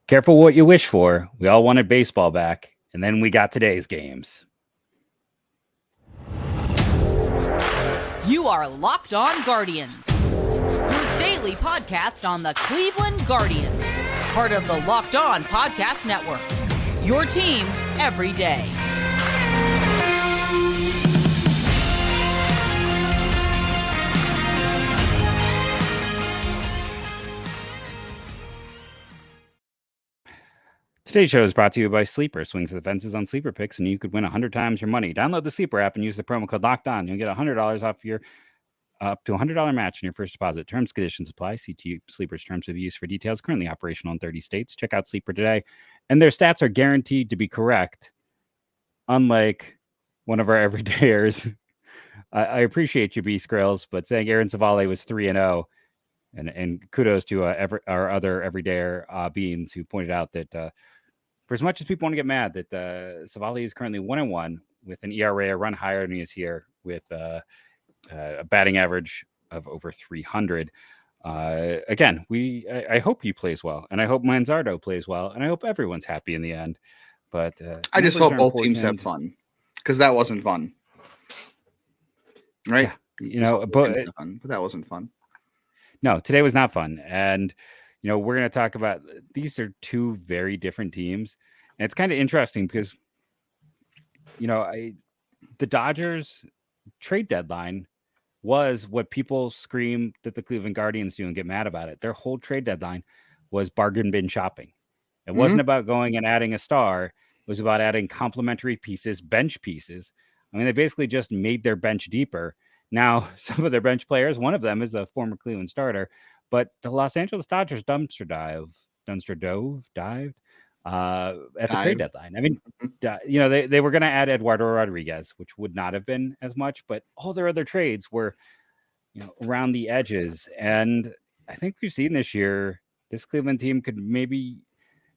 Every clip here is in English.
Careful what you wish for. We all wanted baseball back, and then we got today's games. You are Locked On Guardians, your daily podcast on the Cleveland Guardians, part of the Locked On Podcast Network, your team every day. Today's show is brought to you by Sleeper. Swing for the fences on Sleeper picks, and you could win 100 times your money. Download the Sleeper app and use the promo code LOCKEDON. You'll get $100 off your up to $100 match on your first deposit. Terms, conditions apply. See Sleeper's terms of use for details. Currently operational in 30 states. Check out Sleeper today. And their stats are guaranteed to be correct, unlike one of our everydayers. I appreciate you, B Skrills, but saying Aaron Savale was 3-0. And kudos to our other everydayer Beans, who pointed out that for as much as people want to get mad that Savale is currently 1-1 with an ERA a run higher than he is here with a batting average of over 300. Again, I hope he plays well, and I hope Manzardo plays well, and I hope everyone's happy in the end. But I just hope both teams have fun, because that wasn't fun, right? Yeah, but that wasn't fun. No, today was not fun. And, we're going to talk about, these are two very different teams. And it's kind of interesting because, the Dodgers trade deadline was what people scream that the Cleveland Guardians do and get mad about it. Their whole trade deadline was bargain bin shopping. It wasn't about going and adding a star. It was about adding complementary pieces, bench pieces. I mean, they basically just made their bench deeper. Now, some of their bench players, one of them is a former Cleveland starter, but the Los Angeles Dodgers dumpster dived at the trade deadline. I mean, they were going to add Eduardo Rodriguez, which would not have been as much, but all their other trades were, around the edges. And I think we've seen this year, this Cleveland team could maybe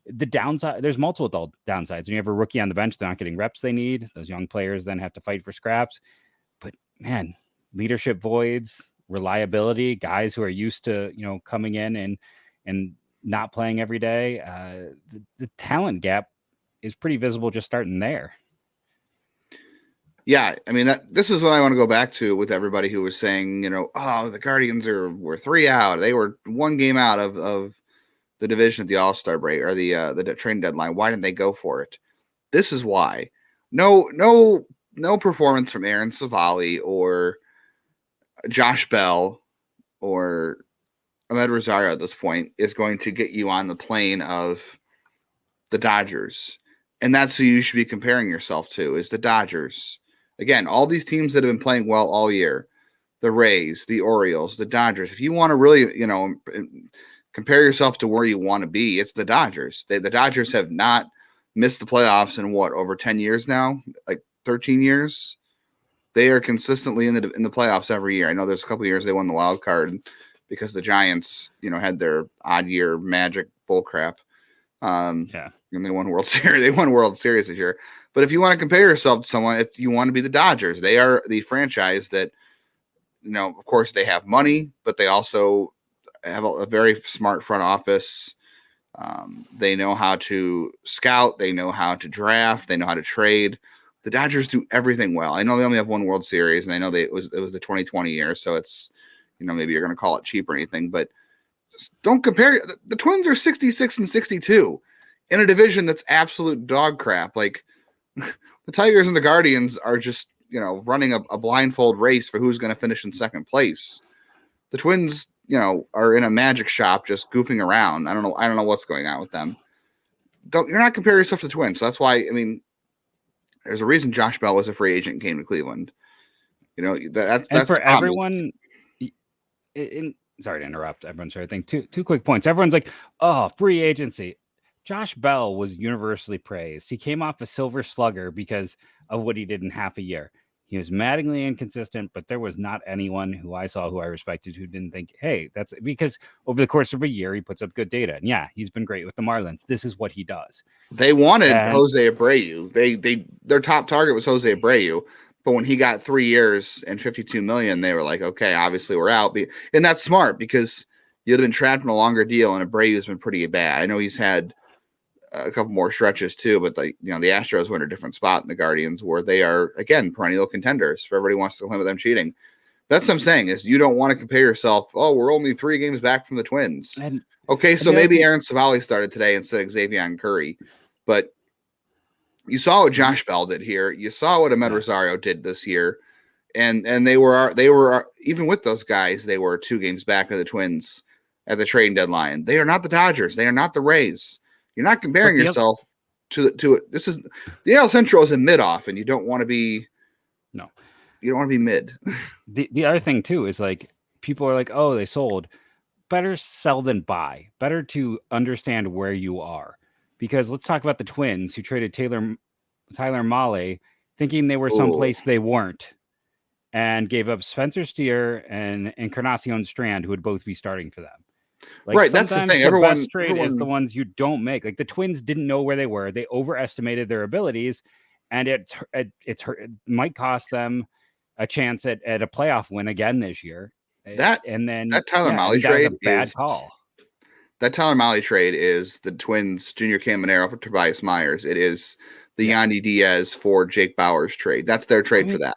the downside. There's multiple downsides. When you have a rookie on the bench, they're not getting reps they need. Those young players then have to fight for scraps. But man, leadership voids, reliability, guys who are used to, coming in and not playing every day. The talent gap is pretty visible just starting there. Yeah, I mean, this is what I want to go back to with everybody who was saying, the Guardians were 3 out. They were 1 game out of the division at the All-Star break or the trade deadline. Why didn't they go for it? This is why. No performance from Aaron Savale or Josh Bell or Ahmed Rosario at this point is going to get you on the plane of the Dodgers. And that's who you should be comparing yourself to, is the Dodgers. Again, all these teams that have been playing well all year, the Rays, the Orioles, the Dodgers. If you want to really, compare yourself to where you want to be, it's the Dodgers. The Dodgers have not missed the playoffs in over 10 years now, like 13 years. They are consistently in the playoffs every year. I know there's a couple of years they won the wild card because the Giants, had their odd year magic bull crap. And they won World Series. They won World Series this year. But if you want to compare yourself to someone, if you want to be the Dodgers, they are the franchise that, of course they have money, but they also have a very smart front office. They know how to scout. They know how to draft. They know how to trade. The Dodgers do everything well. I know they only have 1 World Series, and I know it was the 2020 year, so it's, maybe you're going to call it cheap or anything, but just don't compare. The Twins are 66 and 62 in a division that's absolute dog crap. Like the Tigers and the Guardians are just, running a blindfold race for who's going to finish in second place. The Twins, are in a magic shop just goofing around. I don't know what's going on with them. You're not comparing yourself to the Twins. So that's why, there's a reason Josh Bell was a free agent and came to Cleveland. That's for everyone. Sorry to interrupt. Everyone's trying to think. Two quick points. Everyone's like, "Oh, free agency." Josh Bell was universally praised. He came off a silver slugger because of what he did in half a year. He was maddeningly inconsistent, but there was not anyone who I saw who I respected who didn't think, hey, that's because over the course of a year, he puts up good data. And yeah, he's been great with the Marlins. This is what he does. They wanted Jose Abreu. Their top target was Jose Abreu. But when he got 3 years and $52 million, they were like, okay, obviously we're out. And that's smart because you'd have been trapped in a longer deal, and Abreu's been pretty bad. I know he's had a couple more stretches too, but the Astros were in a different spot in the Guardians where they are, again, perennial contenders. For everybody wants to complain about them cheating. That's what I'm saying is you don't want to compare yourself. Oh, we're only 3 games back from the Twins. Okay, so maybe Aaron Savali started today instead of Xavier Curry, but you saw what Josh Bell did here. You saw what Ahmed Rosario did this year, and they were even with those guys, they were 2 games back of the Twins at the trading deadline. They are not the Dodgers. They are not the Rays. You're not comparing yourself to it. This is the AL Central is a mid off, and you don't want to be. No. You don't want to be mid. The other thing too is like people are like, oh, they sold. Better sell than buy. Better to understand where you are. Because let's talk about the Twins who traded Tyler Mahle thinking they were someplace they weren't, and gave up Spencer Steer and Encarnacion Strand, who would both be starting for them. Like, right, that's the thing. The best trade is the ones you don't make. Like the Twins didn't know where they were. They overestimated their abilities, and it might cost them a chance at a playoff win again this year. That Tyler Mahle trade is a bad call. That Tyler Mahle trade is the Twins Junior Caminero for Tobias Myers. It is the Yandy Diaz for Jake Bauers trade. That's their trade for that.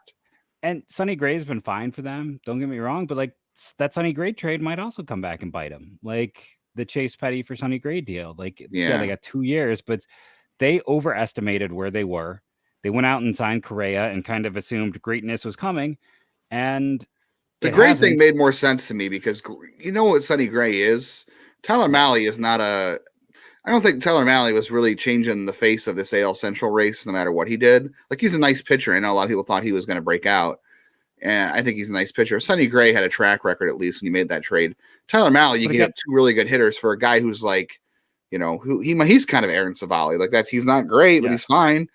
And Sonny Gray's been fine for them. Don't get me wrong, but like that Sonny Gray trade might also come back and bite them. Like the Chase Petty for Sonny Gray deal. Like they got 2 years, but they overestimated where they were. They went out and signed Correa and kind of assumed greatness was coming. And the Gray thing made more sense to me because you know what Sonny Gray is? Tyler Mahle is not I don't think Tyler Mahle was really changing the face of this AL Central race no matter what he did. Like he's a nice pitcher. I know a lot of people thought he was going to break out. And I think he's a nice pitcher. Sonny Gray had a track record at least when you made that trade. Tyler Mahle, you get 2 really good hitters for a guy who's like, he's kind of Aaron Savali. Like he's not great, but he's fine.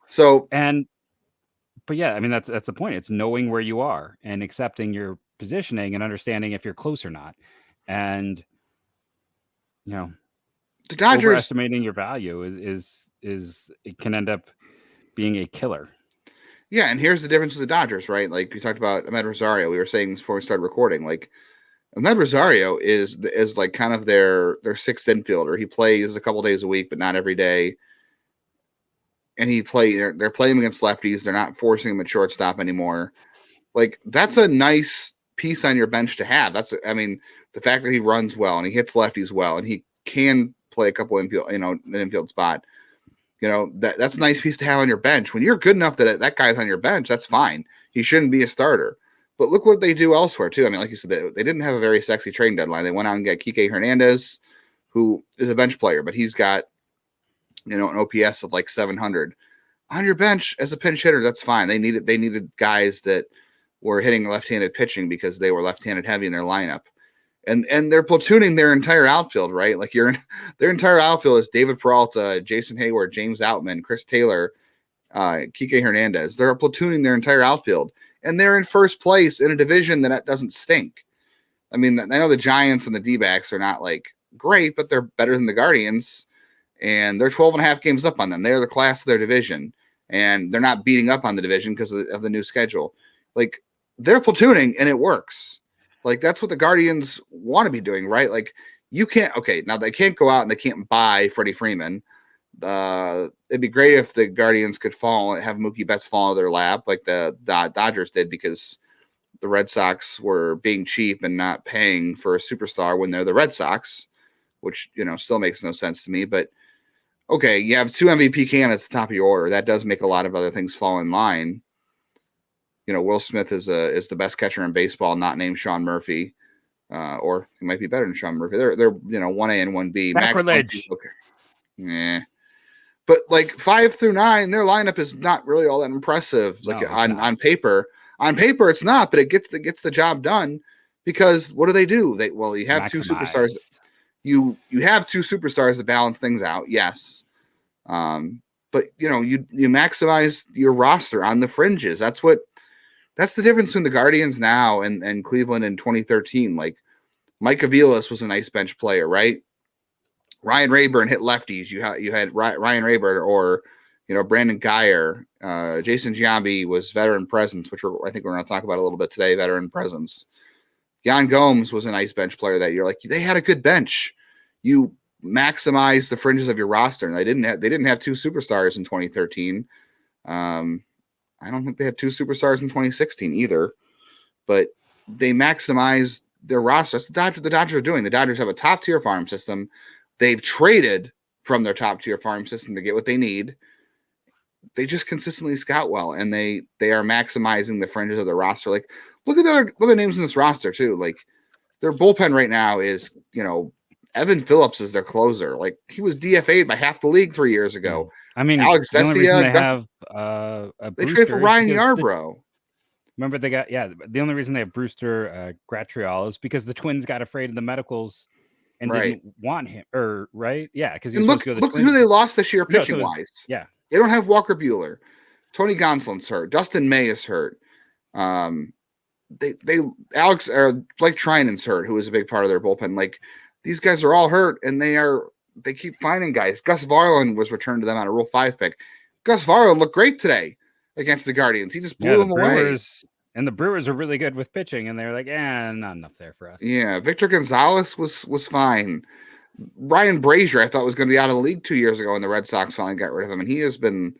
So but yeah, I mean that's the point. It's knowing where you are and accepting your positioning and understanding if you're close or not. And the Dodgers overestimating your value is it can end up being a killer. Yeah, and here's the difference with the Dodgers, right? Like we talked about Ahmed Rosario. We were saying this before we started recording. Like Ahmed Rosario is like kind of their 6th infielder. He plays a couple days a week, but not every day. And they're playing against lefties. They're not forcing him at shortstop anymore. Like that's a nice piece on your bench to have. The fact that he runs well and he hits lefties well and he can play a couple infield, an infield spot. That's a nice piece to have on your bench. When you're good enough that guy's on your bench, that's fine. He shouldn't be a starter. But look what they do elsewhere too. I mean, like you said, they didn't have a very sexy trading deadline. They went out and got Kike Hernandez, who is a bench player, but he's got an OPS of like 700 on your bench as a pinch hitter. That's fine. They needed guys that were hitting left-handed pitching because they were left-handed heavy in their lineup. And they're platooning their entire outfield, right? Like their entire outfield is David Peralta, Jason Hayward, James Outman, Chris Taylor, Kike Hernandez. They're platooning their entire outfield, and they're in first place in a division that doesn't stink. I mean, I know the Giants and the D-backs are not like great, but they're better than the Guardians, and they're 12.5 games up on them. They're the class of their division, and they're not beating up on the division because of the new schedule. Like they're platooning, and it works. Like that's what the Guardians want to be doing, right? Like you can't. Okay, now they can't go out and they can't buy Freddie Freeman. It'd be great if the Guardians could have Mookie Betts fall into their lap like the Dodgers did because the Red Sox were being cheap and not paying for a superstar when they're the Red Sox, which still makes no sense to me. But okay, you have 2 MVP candidates at the top of your order. That does make a lot of other things fall in line. Will Smith is the best catcher in baseball, not named Sean Murphy, or he might be better than Sean Murphy. They're 1A and 1B. Sacrilege. Okay. Yeah. But like 5 through 9, their lineup is not really all that impressive. Like on paper. On paper, it's not, but it gets the job done because what do? You have 2 superstars. You have 2 superstars to balance things out. Yes. But you maximize your roster on the fringes. That's the difference between the Guardians now and Cleveland in 2013. Like Mike Aviles was a nice bench player, right? Ryan Rayburn hit lefties. You had Ryan Rayburn or Brandon Geyer. Jason Giambi was veteran presence, which I think we're going to talk about a little bit today. Veteran presence. Yan Gomes was a nice bench player that year. Like they had a good bench. You maximize the fringes of your roster. And they didn't have two superstars in 2013. I don't think they had two superstars in 2016 either, but they maximized their roster. That's what the Dodgers are doing. The Dodgers have a top tier farm system. They've traded from their top tier farm system to get what they need. They just consistently scout well, and they are maximizing the fringes of their roster. Like, look at the other names in this roster too. Like, their bullpen right now is, Evan Phillips is their closer. Like, he was DFA'd by half the league 3 years ago. I mean, Alex the only reason Vesia, they have they trade for Ryan Yarbrough. Remember, the only reason they have Brewster Gratriol is because the Twins got afraid of the medicals and didn't want him, right? Yeah, because look at who they lost this year pitching wise. Yeah, they don't have Walker Buehler. Tony Gonsolin's hurt. Dustin May is hurt. Blake Trinan's hurt, who is a big part of their bullpen. Like, these guys are all hurt, and they keep finding guys. Gus Varland was returned to them on a Rule 5 pick. Gus Varland looked great today against the Guardians. He just blew them away. And the Brewers are really good with pitching, and they're like, not enough there for us. Yeah, Victor Gonzalez was fine. Ryan Brazier, I thought, was going to be out of the league 2 years ago, and the Red Sox finally got rid of him, and he has been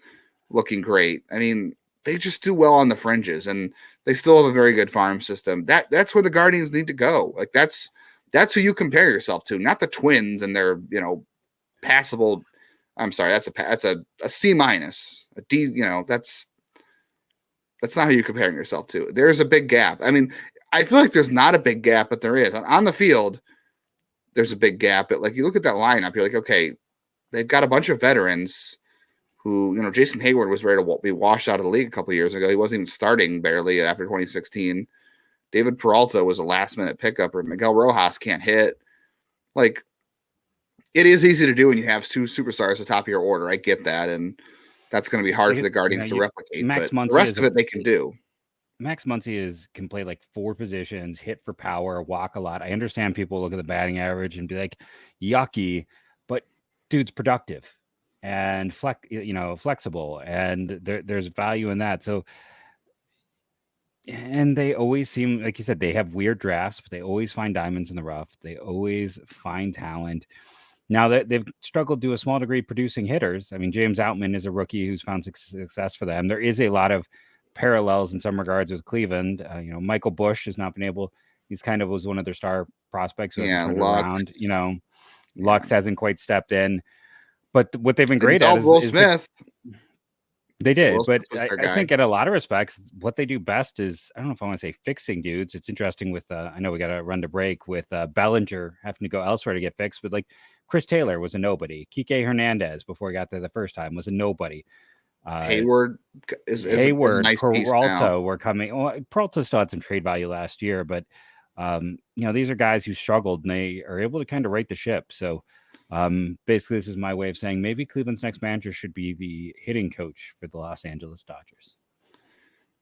looking great. I mean, they just do well on the fringes, and they still have a very good farm system. That's where the Guardians need to go. Like, that's who you compare yourself to, not the Twins and their passable. I'm sorry, that's a C minus, a D. That's not who you're comparing yourself to. There's a big gap. I mean, I feel like there's not a big gap, but there is. On the field, there's a big gap. But, like, you look at that lineup, you're like, okay, they've got a bunch of veterans who, Jason Hayward was ready to be washed out of the league a couple of years ago. He wasn't even starting barely after 2016. David Peralta was a last-minute pickup, or Miguel Rojas can't hit. Like, it is easy to do when you have two superstars at the top of your order. I get that, and that's going to be hard for the Guardians to replicate. But the rest of it they can do. Max Muncy can play like four positions, hit for power, walk a lot. I understand people look at the batting average and be like, yucky, but dude's productive and flexible, and there's value in that. So, and they always seem, like you said, they have weird drafts, but they always find diamonds in the rough. They always find talent. Now that they've struggled to a small degree producing hitters. I mean, James Outman is a rookie who's found success for them. There is a lot of parallels in some regards with Cleveland. Michael Bush has not been able. He's kind of was one of their star prospects who hasn't turned around. Lux hasn't quite stepped in. But what they've been great at is Will Smith. They did, but I think in a lot of respects, what they do best is, I don't know if I want to say fixing dudes. It's interesting with, I know we got to run to break with Bellinger having to go elsewhere to get fixed, but like Chris Taylor was a nobody. Kike Hernandez, before he got there the first time, was a nobody. Hayward is a nice Peralta were coming. Well, Peralta still had some trade value last year, but these are guys who struggled and they are able to kind of right the ship. So basically, this is my way of saying maybe Cleveland's next manager should be the hitting coach for the Los Angeles Dodgers.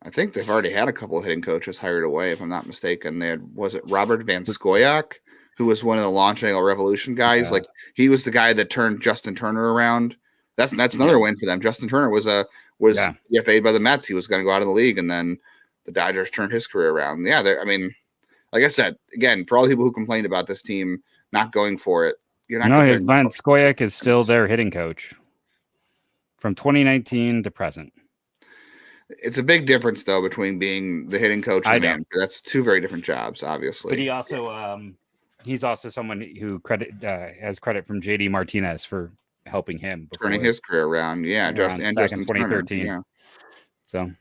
I think they've already had a couple of hitting coaches hired away, if I'm not mistaken. Was it Robert Van Scoyoc, who was one of the Launch Angle Revolution guys? Yeah. Like, he was the guy that turned Justin Turner around. That's another win for them. Justin Turner was DFA'd by the Mets. He was going to go out of the league, and then the Dodgers turned his career around. Yeah, like I said, again, for all the people who complained about this team not going for it, Van Scoyoc is still their hitting coach from 2019 to present. It's a big difference, though, between being the hitting coach and the manager. That's two very different jobs, obviously. But he also, he's also someone who has credit from JD Martinez for helping him turning his career around. Yeah, back in 2013. Yeah. So.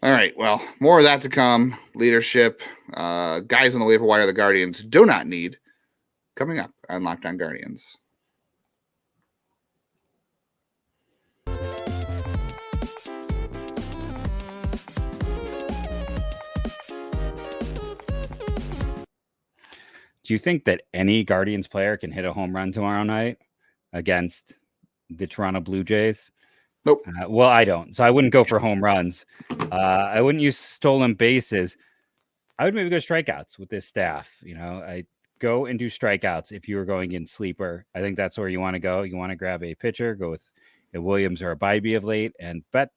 All right. Well, more of that to come. Leadership, guys on the waiver wire the Guardians do not need. Coming up on Locked On Guardians. Do you think that any Guardians player can hit a home run tomorrow night against the Toronto Blue Jays? Nope. Well, I don't. So I wouldn't go for home runs. I wouldn't use stolen bases. I would maybe go strikeouts with this staff. I go and do strikeouts if you were going in sleeper. I think that's where you want to go. You want to grab a pitcher, go with a Williams or a Bybee of late, and bet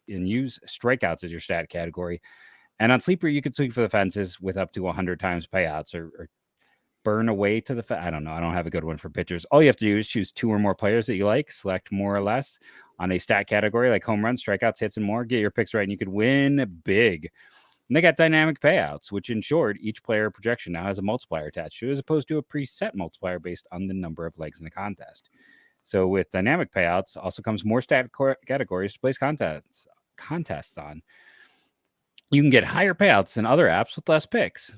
and use strikeouts as your stat category. And on sleeper, you could swing for the fences with up to 100 times payouts, or burn away to the I don't know. I don't have a good one for pitchers. All you have to do is choose 2 or more players that you like, select more or less on a stat category like home runs, strikeouts, hits, and more. Get your picks right, and you could win big. And they got dynamic payouts, which in short, each player projection now has a multiplier attached to it, as opposed to a preset multiplier based on the number of legs in the contest. So with dynamic payouts, also comes more stat categories to place contests on. You can get higher payouts than other apps with less picks.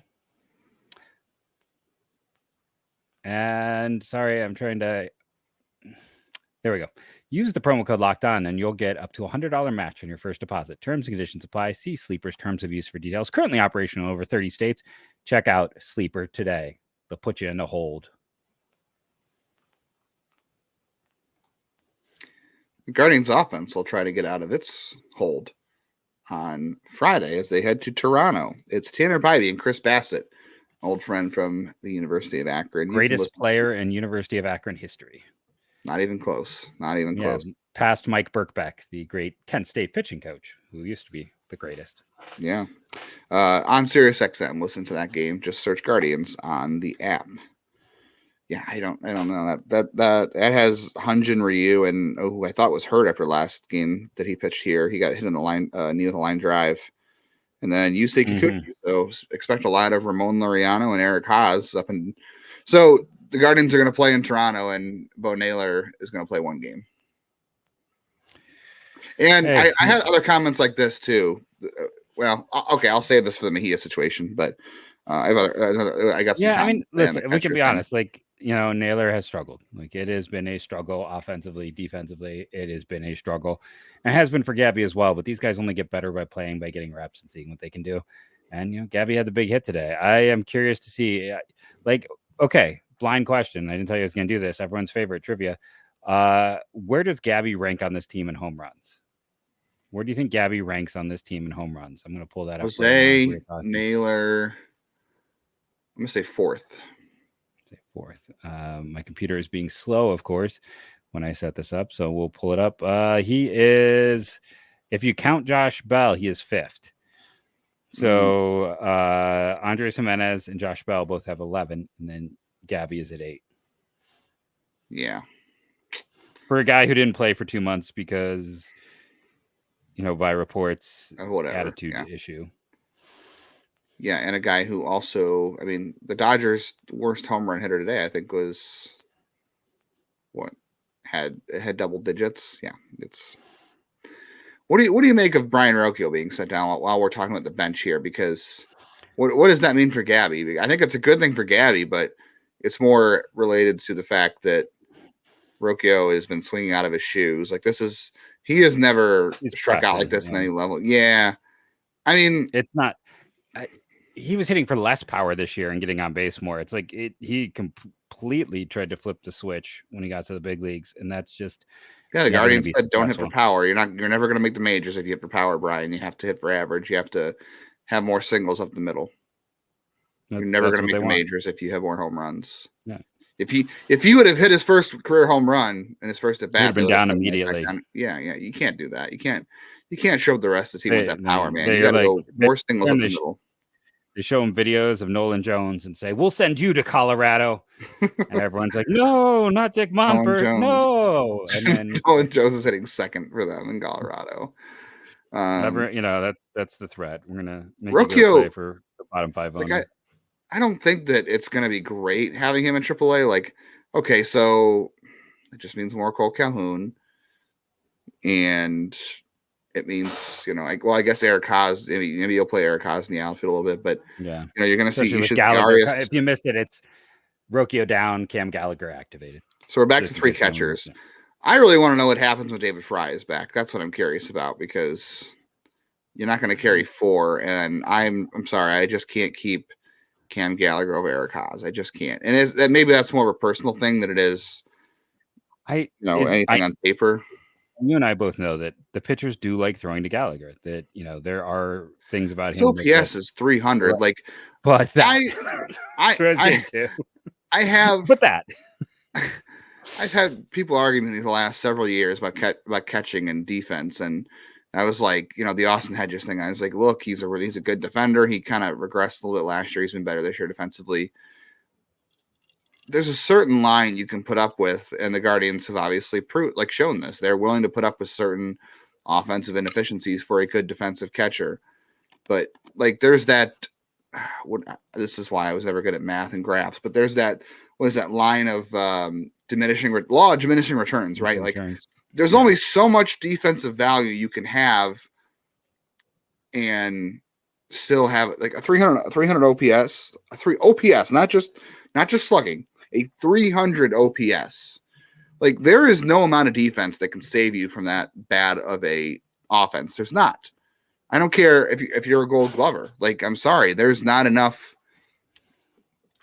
And sorry, I'm trying to. There we go. Use the promo code Locked On, and you'll get up to a $100 match on your first deposit. Terms and conditions apply. See Sleeper's terms of use for details. Currently operational in over 30 states. Check out Sleeper today. They'll put you in a hold. The Guardians offense will try to get out of its hold on Friday as they head to Toronto. It's Tanner Bybee and Chris Bassett, old friend from the University of Akron. Greatest player in University of Akron history. Not even close. Not even close. Past Mike Birkbeck, the great Kent State pitching coach, who used to be the greatest. Yeah. On SiriusXM, listen to that game. Just search Guardians on the app. Yeah, I don't know that has Hyunjin Ryu and who I thought was hurt after last game that he pitched here. He got hit in the line, knee with a line drive, and then Yusei Kikuchi. So expect a lot of Ramon Laureano and Eric Haas up, and so the Guardians are going to play in Toronto, and Bo Naylor is going to play one game. And I had other comments like this too. Well, okay, I'll save this for the Mejia situation, but I got some. Yeah, I mean, listen, we can be honest. Like, Naylor has struggled. Like, it has been a struggle offensively, defensively. It has been a struggle, and it has been for Gabby as well. But these guys only get better by playing, by getting reps and seeing what they can do. And Gabby had the big hit today. I am curious to see. Okay, blind question. I didn't tell you I was going to do this. Everyone's favorite trivia. Where does Gabby rank on this team in home runs? Where do you think Gabby ranks on this team in home runs? I'm going to pull that up. Jose, Naylor. I'm going to say fourth. My computer is being slow, of course, when I set this up. So we'll pull it up. He is, if you count Josh Bell, he is fifth. So Andres Jimenez and Josh Bell both have 11, and then Gabby is at 8. Yeah. For a guy who didn't play for 2 months because, by reports, attitude issue. Yeah, and a guy who also, the Dodgers' worst home run hitter today, I think, was had double digits. Yeah, it's. What do you make of Brayan Rocchio being sent down while we're talking about the bench here? Because what does that mean for Gabby? I think it's a good thing for Gabby, but it's more related to the fact that Rocchio has been swinging out of his shoes. Like he has never struck out like this in any level. Yeah, it's not. He was hitting for less power this year and getting on base more. It's like he completely tried to flip the switch when he got to the big leagues, and that's just the Guardians said don't hit for power. You're never going to make the majors if you hit for power, Brian. You have to hit for average. You have to have more singles up the middle. You're never going to make the majors if you have more home runs. Yeah. If he would have hit his first career home run in his first at bat, been down immediately. Yeah, you can't do that. You can't show the rest of the team with that power, man. You got to go more singles up the middle. They show him videos of Nolan Jones and say, "We'll send you to Colorado," and everyone's like, "No, not Dick Monfort, no." And then Nolan Jones is hitting second for them in Colorado. That's the threat. We're gonna make Rocchio play for the bottom 5 owner. I don't think that it's gonna be great having him in AAA. Like, okay, so it just means more Cole Calhoun, and it means, I guess Eric Haas, maybe you'll play Eric Haas in the outfield a little bit, but yeah, you're going to see Gallagher. If you missed it, it's Rocchio down, Cam Gallagher activated. So we're back to 3 catchers. I really want to know what happens when David Fry is back. That's what I'm curious about, because you're not going to carry 4, and I'm sorry, I just can't keep Cam Gallagher over Eric Haas. I just can't, and maybe that's more of a personal thing than it is. Anything on paper. You and I both know that the pitchers do like throwing to Gallagher. That there are things about him. His OPS is 300. Right. But I have put that. I've had people arguing me the last several years about catching and defense, and I was like, the Austin Hedges thing. I was like, look, he's a good defender. He kind of regressed a little bit last year. He's been better this year defensively. there's a certain line you can put up with, and the Guardians have obviously shown this. They're willing to put up with certain offensive inefficiencies for a good defensive catcher. But like, there's that. This is why I was never good at math and graphs. But there's that. What is that line of diminishing returns? Right. Like, there's only so much defensive value you can have, and still have like a 300 OPS, OPS, not just slugging, a 300 OPS. Like, there is no amount of defense that can save you from that bad of a offense. There's not. I don't care if you're a Gold Glover. Like, I'm sorry, there's not enough.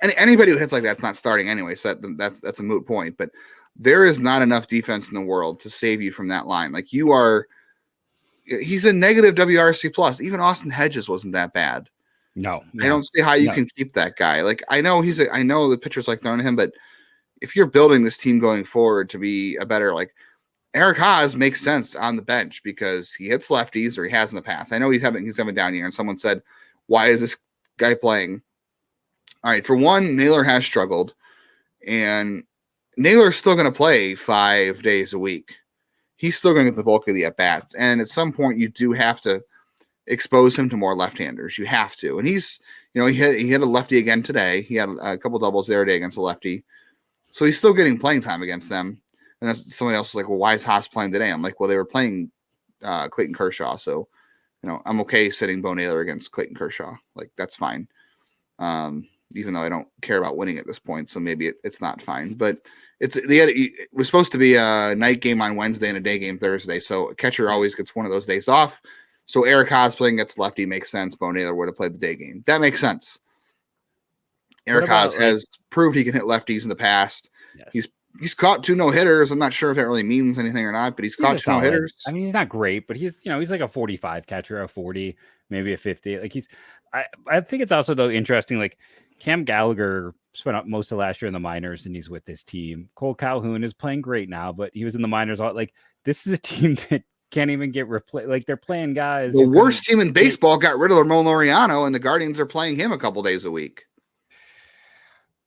And anybody who hits like that's not starting anyway, so that's a moot point. But there is not enough defense in the world to save you from that line. Like, he's a negative WRC plus. Even Austin Hedges wasn't that bad. No, I don't see how you can keep that guy. Like, I know the pitchers like throwing him, but if you're building this team going forward to be a better, like, Eric Haas makes sense on the bench because he hits lefties, or he has in the past. I know he's having down here, and someone said, why is this guy playing? All right, for one, Naylor has struggled, and Naylor's still going to play 5 days a week. He's still going to get the bulk of the at-bats, and at some point you do have to expose him to more left-handers. You have to, and he's, he hit a lefty again today. He had a couple doubles there today against a lefty, so he's still getting playing time against them. And that's, somebody else is like, well, why is Haas playing today? I'm like, well, they were playing Clayton Kershaw, so I'm okay sitting Bo Naylor against Clayton Kershaw. Like, that's fine. Even though I don't care about winning at this point, so maybe it's not fine. But it was supposed to be a night game on Wednesday and a day game Thursday, so a catcher always gets one of those days off. So Eric Haas playing against lefty makes sense. Bo Naylor would have played the day game. That makes sense. Eric Haas has proved he can hit lefties in the past. Yes. He's caught 2 no-hitters. I'm not sure if that really means anything or not, but he's caught 2 no-hitters. I mean, he's not great, but he's like a 45 catcher, a 40, maybe a 50. Like, I think it's also, though, interesting, like, Cam Gallagher spent up most of last year in the minors, and he's with this team. Cole Calhoun is playing great now, but he was in the minors. Like, this is a team that can't even get replaced. Like, they're playing guys. The worst team in baseball got rid of Ramon Laureano, and the Guardians are playing him a couple days a week.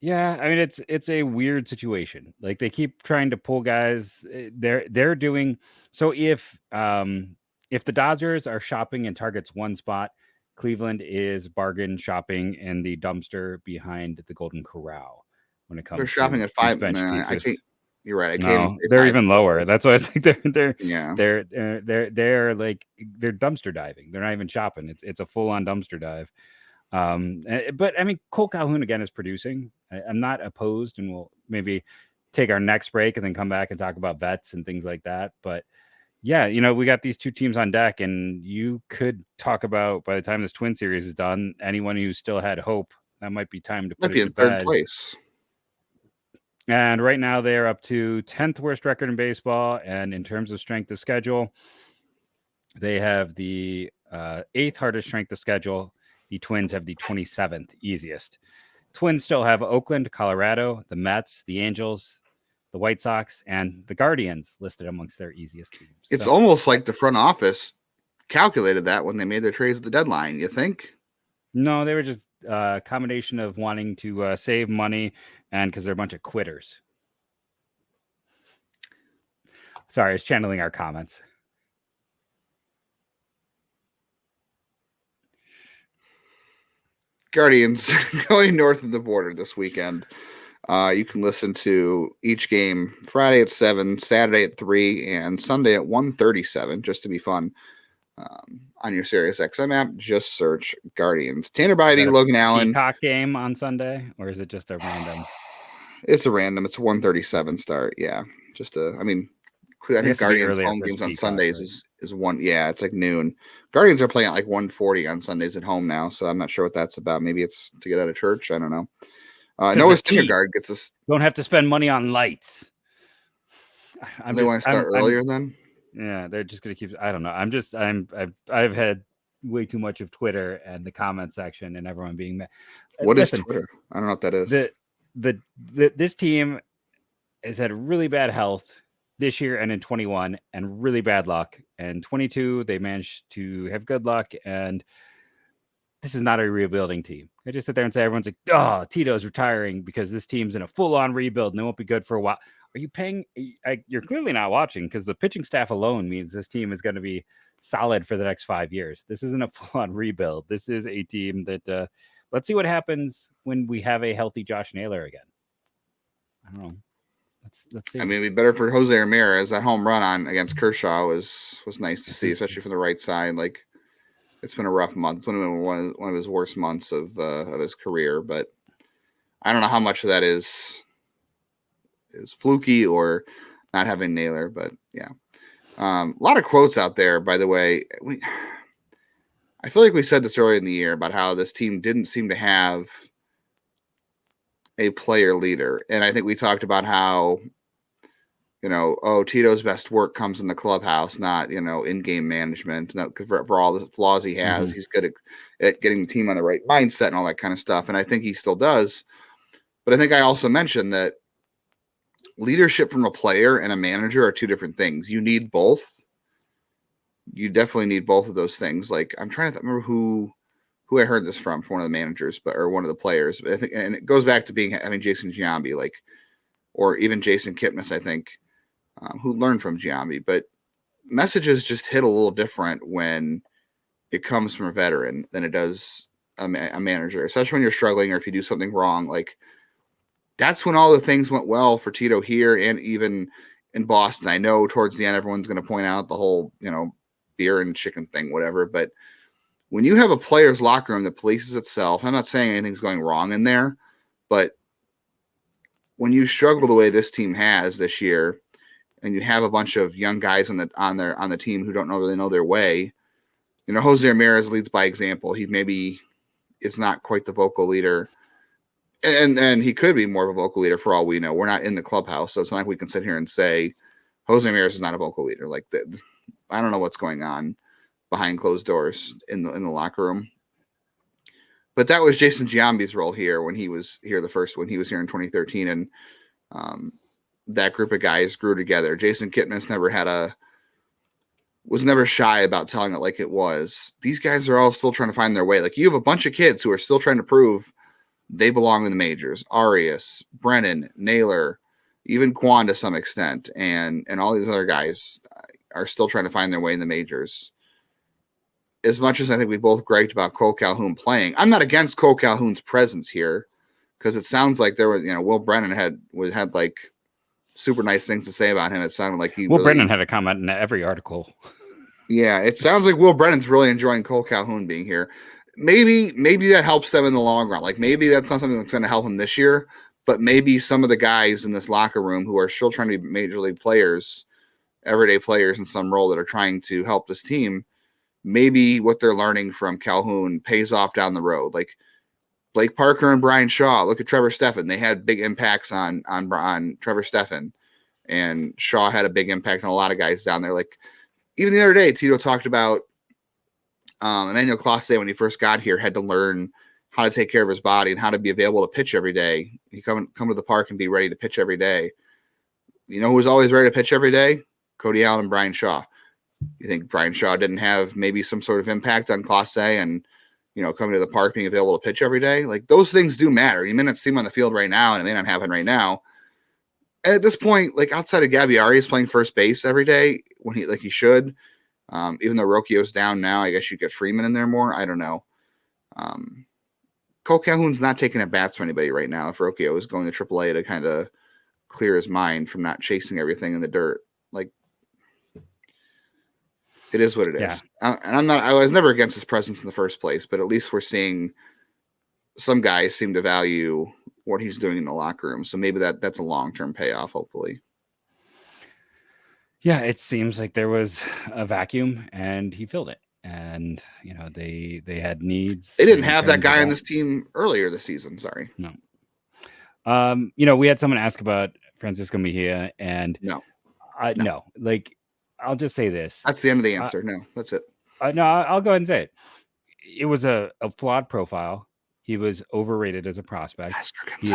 Yeah, I mean, it's a weird situation. Like, they keep trying to pull guys. They're doing so. If the Dodgers are shopping in Target's one spot, Cleveland is bargain shopping in the dumpster behind the Golden Corral. When it comes, they're shopping at 5. I can't. You're right. I can't. No, they're even lower. That's why I think they're like, they're dumpster diving. They're not even shopping. It's a full on dumpster dive. But I mean, Cole Calhoun again is producing. I'm not opposed, and we'll maybe take our next break and then come back and talk about vets and things like that. But yeah, we got these 2 teams on deck, and you could talk about, by the time this Twin Series is done, anyone who still had hope, that might be time to put it in third place. And right now they're up to 10th worst record in baseball, and in terms of strength of schedule, they have the 8th hardest strength of schedule. The Twins have the 27th easiest. Twins still have Oakland, Colorado, the Mets, the Angels, the White Sox, and the Guardians listed amongst their easiest teams. It's almost like the front office calculated that when they made their trades at the deadline, you think? No, they were just a combination of wanting to save money and because they're a bunch of quitters. Sorry, it's channeling our comments. Guardians going north of the border this weekend. You can listen to each game Friday at 7, Saturday at 3, and Sunday at 1:37, just to be fun. On your Sirius XM app, just search Guardians. Tanner Bybee, Logan Allen. Peacock game on Sunday, or is it just a random? It's a random. It's a 1:37 start. Yeah, I think Guardians home games on Sundays is 1. Yeah, it's like noon. Guardians are playing at like 1:40 on Sundays at home now, so I'm not sure what that's about. Maybe it's to get out of church. I don't know. Noah Syndergaard gets us. Don't have to spend money on lights. They want to start earlier then. Yeah, they're just gonna keep. I don't know. I've had way too much of Twitter and the comment section and everyone being mad. What is Twitter? I don't know what that is. This team has had really bad health this year and in 21, and really bad luck. And 22, they managed to have good luck, and this is not a rebuilding team. I just sit there and say everyone's like, oh, Tito's retiring because this team's in a full-on rebuild and they won't be good for a while. Are you paying? You're clearly not watching because the pitching staff alone means this team is going to be solid for the next 5 years. This isn't a full-on rebuild. This is a team that let's see what happens when we have a healthy Josh Naylor again. I don't know. Let's see. I mean, it'd be better for Jose Ramirez. That home run on against Kershaw was nice to see, especially from the right side. Like, it's been a rough month. It's one of his worst months of his career. But I don't know how much of that is fluky or not having Naylor. But yeah, a lot of quotes out there. By the way, I feel like we said this earlier in the year about how this team didn't seem to have a player leader. And I think we talked about how, Tito's best work comes in the clubhouse, not, in-game management. For all the flaws he has, he's good at getting the team on the right mindset and all that kind of stuff. And I think he still does. But I think I also mentioned that leadership from a player and a manager are two different things. You need both. You definitely need both of those things. Like, I'm trying to remember who I heard this from one of the managers, or one of the players. But I think, and it goes back to having Jason Giambi, or even Jason Kipnis, I think, who learned from Giambi. But messages just hit a little different when it comes from a veteran than it does a manager, especially when you're struggling or if you do something wrong. Like, that's when all the things went well for Tito here and even in Boston. I know towards the end, everyone's going to point out the whole, beer and chicken thing, whatever, but when you have a player's locker room that polices itself, I'm not saying anything's going wrong in there, but when you struggle the way this team has this year, and you have a bunch of young guys on the team who don't really know their way, Jose Ramirez leads by example. He maybe is not quite the vocal leader, and he could be more of a vocal leader for all we know. We're not in the clubhouse, so it's not like we can sit here and say Jose Ramirez is not a vocal leader. Like, I don't know what's going on behind closed doors in the locker room. But that was Jason Giambi's role here when he was here when he was here in 2013. And that group of guys grew together. Jason Kipnis was never shy about telling it like it was. These guys are all still trying to find their way. Like, you have a bunch of kids who are still trying to prove they belong in the majors. Arias, Brennan, Naylor, even Kwan to some extent, and all these other guys are still trying to find their way in the majors. As much as I think we both griped about Cole Calhoun playing, I'm not against Cole Calhoun's presence here, because it sounds like there was, Will Brennan had like super nice things to say about him. It sounded like Brennan had a comment in every article. Yeah, it sounds like Will Brennan's really enjoying Cole Calhoun being here. Maybe that helps them in the long run. Like, maybe that's not something that's going to help him this year, but maybe some of the guys in this locker room who are still trying to be major league players, everyday players in some role that are trying to help this team, maybe what they're learning from Calhoun pays off down the road. Like Blake Parker and Brian Shaw. Look at Trevor Stephan. They had big impacts on Trevor Stephan, and Shaw had a big impact on a lot of guys down there. Like, even the other day, Tito talked about Emmanuel Clase, when he first got here, had to learn how to take care of his body and how to be available to pitch every day. He come to the park and be ready to pitch every day. You know who was always ready to pitch every day? Cody Allen and Brian Shaw. You think Brian Shaw didn't have maybe some sort of impact on Clase and, coming to the park, being available to pitch every day? Like, those things do matter. You may not see him on the field right now, and it may not happen right now. At this point, like, outside of Gabby Arias playing first base every day when he should, even though Rocchio's down now, I guess you get Freeman in there more. I don't know. Cole Calhoun's not taking at bats for anybody right now. If Rocchio is going to AAA to kind of clear his mind from not chasing everything in the dirt, like, it is what it is. Yeah. And I was never against his presence in the first place, but at least we're seeing some guys seem to value what he's doing in the locker room. So maybe that's a long-term payoff, hopefully. Yeah, it seems like there was a vacuum and he filled it. And, they had needs. They didn't have that guy on this team earlier this season. Sorry. No. We had someone ask about Francisco Mejia, and no. Like, I'll just say this. That's the end of the answer. No, that's it. No, I'll go ahead and say it. It was a flawed profile. He was overrated as a prospect. He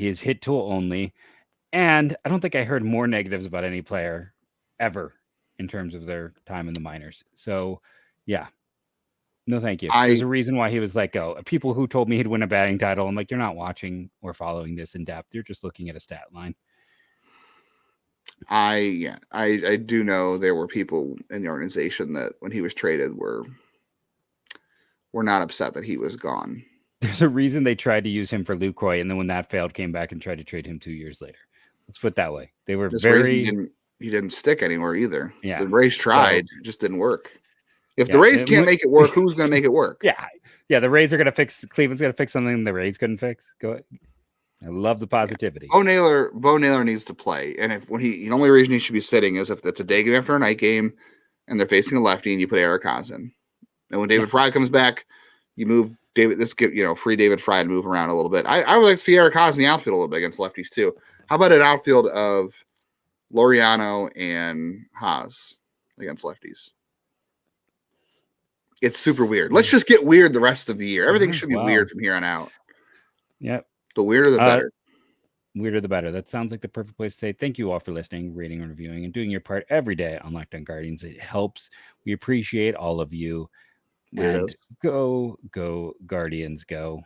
is hit tool only. And I don't think I heard more negatives about any player ever in terms of their time in the minors. So, yeah. No, thank you. There's a reason why he was let go. People who told me he'd win a batting title, I'm like, you're not watching or following this in depth. You're just looking at a stat line. I do know there were people in the organization that when he was traded were not upset that he was gone. There's a reason they tried to use him for Lucroy, and then when that failed, came back and tried to trade him 2 years later. Let's put it that way. They were he didn't stick anywhere either. Yeah. The Rays tried, it just didn't work. If the Rays can't make it work, who's going to make it work? Yeah. The Rays are going to fix. Cleveland's going to fix something the Rays couldn't fix. Go ahead. I love the positivity. Bo Naylor needs to play, and the only reason he should be sitting is if it's a day game after a night game, and they're facing a lefty, and you put Eric Haas in. And when David Fry comes back, you move David. Free David Fry and move around a little bit. I would like to see Eric Haas in the outfield a little bit against lefties too. How about an outfield of Laureano and Haas against lefties? It's super weird. Let's just get weird the rest of the year. Everything should be weird from here on out. Yep. The weirder, the better. Weirder, the better. That sounds like the perfect place to say thank you all for listening, rating, and reviewing, and doing your part every day on Locked On Guardians. It helps. We appreciate all of you. Weirdos. And go Guardians, go.